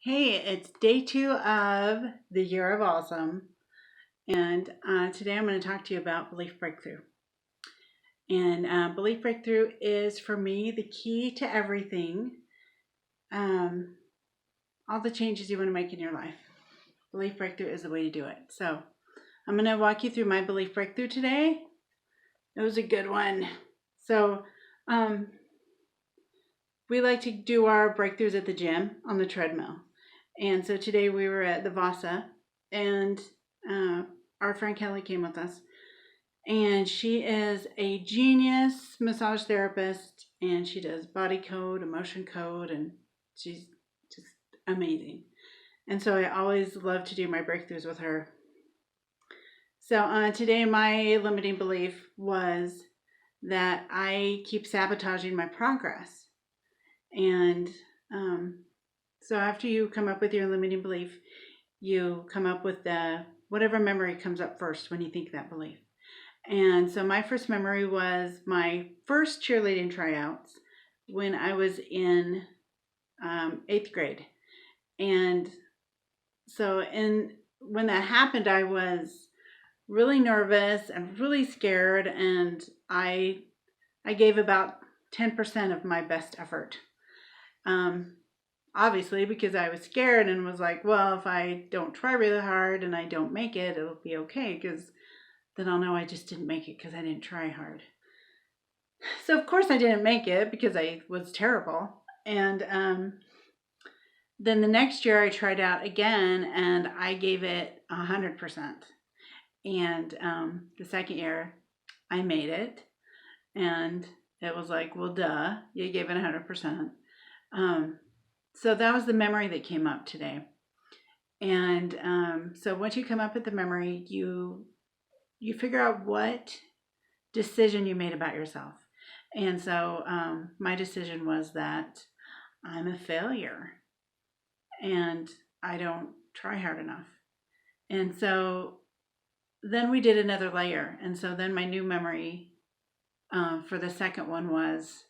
Hey, it's day 2 of the Year of Awesome, and today I'm going to talk to you about belief breakthrough. And belief breakthrough is, for me, the key to everything, um, all the changes you want to make in your life. Belief breakthrough is the way to do it. So I'm going to walk you through my belief breakthrough today. It was a good one. So um, we like to do our breakthroughs at the gym on the treadmill. And so today we were at the Vasa, and uh, our friend Kelly came with us. And she is a genius massage therapist, and she does body code, emotion code, and she's just amazing. And so I always love to do my breakthroughs with her. So today my limiting belief was that I keep sabotaging my progress. And so after you come up with your limiting belief, you come up with whatever memory comes up first when you think that belief. And so my first memory was my first cheerleading tryouts when I was in 8th grade. And so when that happened, I was really nervous and really scared, and I gave about 10% of my best effort. Obviously, because I was scared and was like, well, if I don't try really hard and I don't make it, it'll be okay, because then I'll know I just didn't make it because I didn't try hard. So of course I didn't make it because I was terrible. And then the next year I tried out again and I gave it 100%. And the second year I made it, and it was like, well, duh, you gave it 100%. So that was the memory that came up today. And so once you come up with the memory, you figure out what decision you made about yourself. And so my decision was that I'm a failure and I don't try hard enough. And so then we did another layer. And so then my new memory for the second one was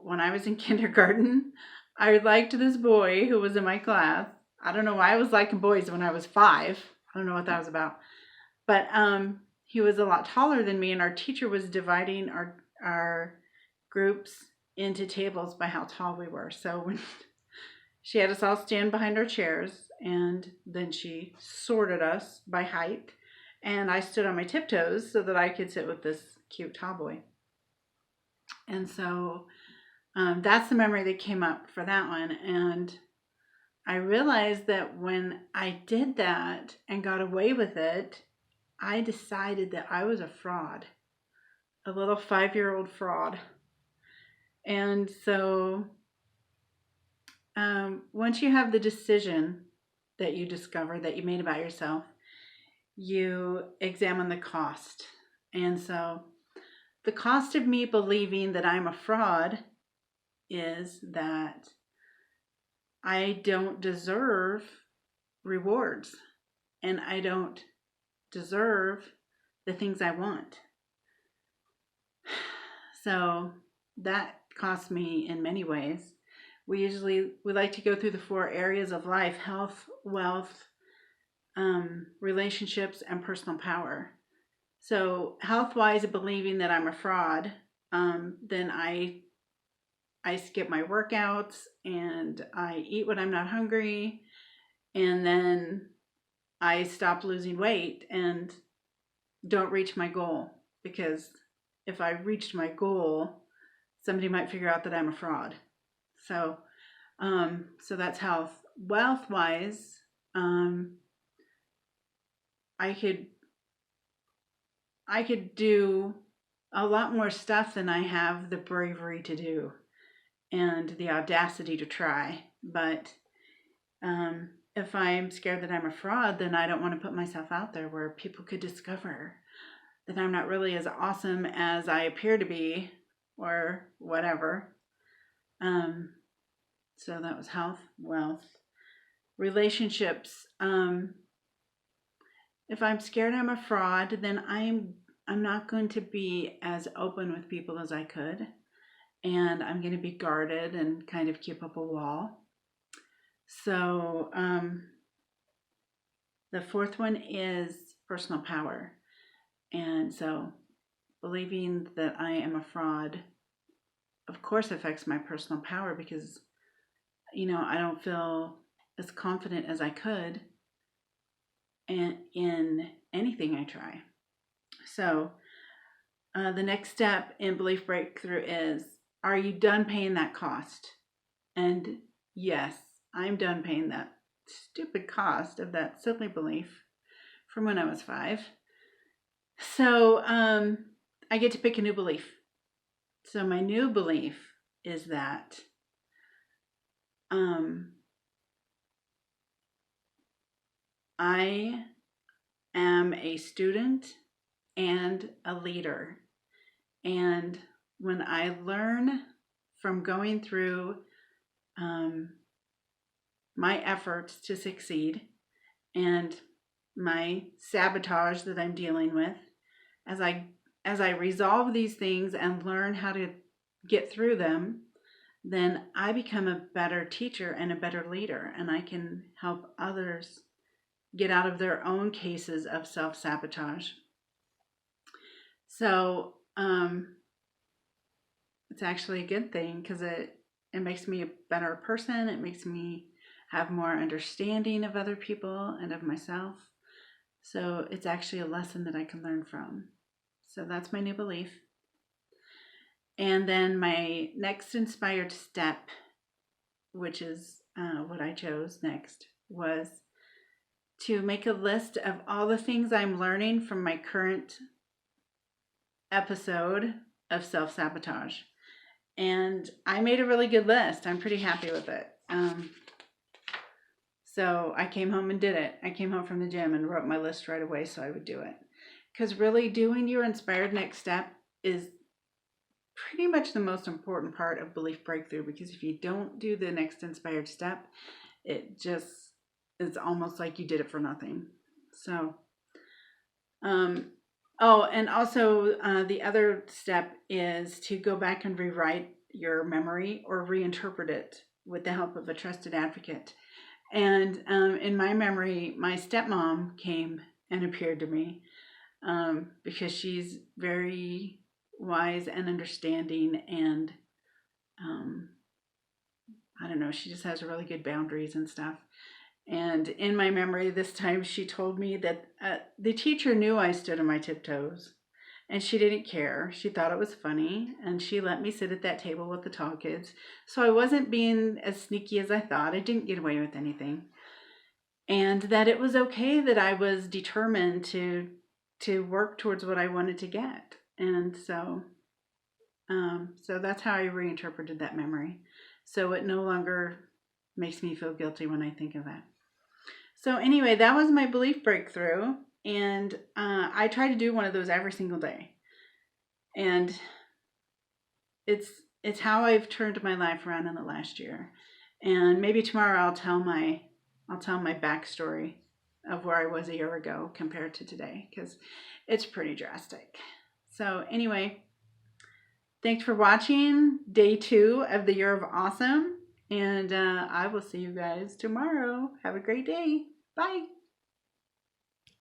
when I was in kindergarten, I liked this boy who was in my class. I don't know why I was liking boys when I was 5. I don't know what that was about. But he was a lot taller than me, and our teacher was dividing our groups into tables by how tall we were. So when she had us all stand behind our chairs, and then she sorted us by height, and I stood on my tiptoes so that I could sit with this cute tall boy. And so that's the memory that came up for that one. And I realized that when I did that and got away with it, I decided that I was a fraud, a little 5-year-old fraud. And so once you have the decision that you discover that you made about yourself, you examine the cost. And so the cost of me believing that I'm a fraud is that I don't deserve rewards, and I don't deserve the things I want. So that costs me in many ways. We like to go through the 4 areas of life: health, wealth, relationships, and personal power. So health-wise, believing that I'm a fraud, then I skip my workouts and I eat when I'm not hungry, and then I stop losing weight and don't reach my goal, because if I reached my goal, somebody might figure out that I'm a fraud. So that's health. Wealth wise, I could do a lot more stuff than I have the bravery to do and the audacity to try. But if I'm scared that I'm a fraud, then I don't want to put myself out there where people could discover that I'm not really as awesome as I appear to be, or whatever. So that was health, wealth, relationships. If I'm scared I'm a fraud, then I'm not going to be as open with people as I could, and I'm going to be guarded and kind of keep up a wall. So the fourth one is personal power. And so believing that I am a fraud, of course, affects my personal power because, I don't feel as confident as I could in anything I try. So the next step in belief breakthrough is, are you done paying that cost? And yes, I'm done paying that stupid cost of that silly belief from when I was 5. So I get to pick a new belief. So my new belief is that I am a student and a leader. And when I learn from going through my efforts to succeed and my sabotage that I'm dealing with, as I resolve these things and learn how to get through them, then I become a better teacher and a better leader, and I can help others get out of their own cases of self-sabotage. So it's actually a good thing because it makes me a better person. It makes me have more understanding of other people and of myself. So it's actually a lesson that I can learn from. So that's my new belief. And then my next inspired step, which is what I chose next, was to make a list of all the things I'm learning from my current episode of self-sabotage. And I made a really good list. I'm pretty happy with it. So I came home and did it. I came home from the gym and wrote my list right away so I would do it. Because really doing your inspired next step is pretty much the most important part of belief breakthrough, because if you don't do the next inspired step, it just is almost like you did it for nothing. So, and also the other step is to go back and rewrite your memory or reinterpret it with the help of a trusted advocate. And in my memory, my stepmom came and appeared to me because she's very wise and understanding, and I don't know, she just has really good boundaries and stuff. And in my memory this time, she told me that the teacher knew I stood on my tiptoes, and she didn't care. She thought it was funny, and she let me sit at that table with the tall kids. So I wasn't being as sneaky as I thought. I didn't get away with anything. And that it was okay that I was determined to work towards what I wanted to get. And so that's how I reinterpreted that memory. So it no longer makes me feel guilty when I think of it. So anyway, that was my belief breakthrough. And I try to do one of those every single day. And it's how I've turned my life around in the last year. And maybe tomorrow I'll tell my backstory of where I was a year ago compared to today, because it's pretty drastic. So anyway, thanks for watching day 2 of the Year of Awesome. And I will see you guys tomorrow. Have a great day. Bye.